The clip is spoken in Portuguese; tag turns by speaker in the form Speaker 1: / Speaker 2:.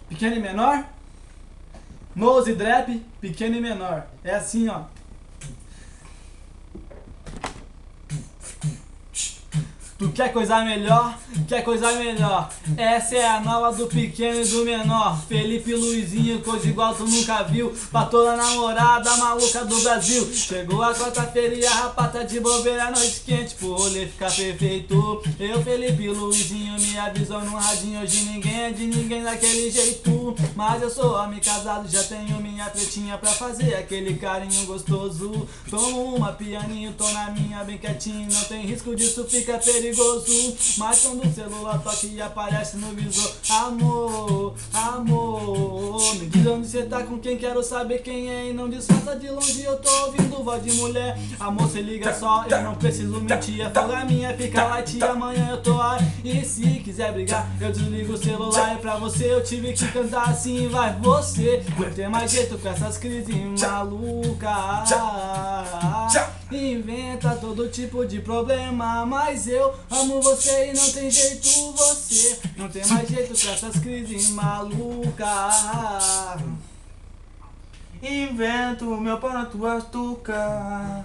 Speaker 1: pequeno e menor. Nose drop, pequeno e menor. É assim, ó. Tu quer coisa melhor? Quer coisa melhor? Essa é a nova do pequeno e do menor. Felipe Luizinho, coisa igual tu nunca viu. Pra toda namorada maluca do Brasil. Chegou a quarta-feira e a rapata de bobeira, a noite quente pro rolê ficar perfeito. Eu, Felipe Luizinho, me avisou no radinho. Hoje ninguém é de ninguém daquele jeito. Mas eu sou homem casado, já tenho minha pretinha pra fazer aquele carinho gostoso. Tomo uma pianinho, tô na minha bem quietinho. Não tem risco disso, fica perigoso. Mas quando o celular toca e aparece no visor, amor, amor, me diz onde cê tá, com quem quero saber quem é. E não disfarça, de longe eu tô ouvindo voz de mulher. Amor, cê liga só, eu não preciso mentir. É folga minha, fica light, amanhã eu tô aí. E se quiser brigar, eu desligo o celular. E pra você eu tive que cantar assim, vai você. Não tem mais jeito com essas crises malucas. Inventa todo tipo de problema, mas eu amo você e não tem jeito você. Não tem mais jeito com essas crises malucas.
Speaker 2: Invento meu pau na tua tuca.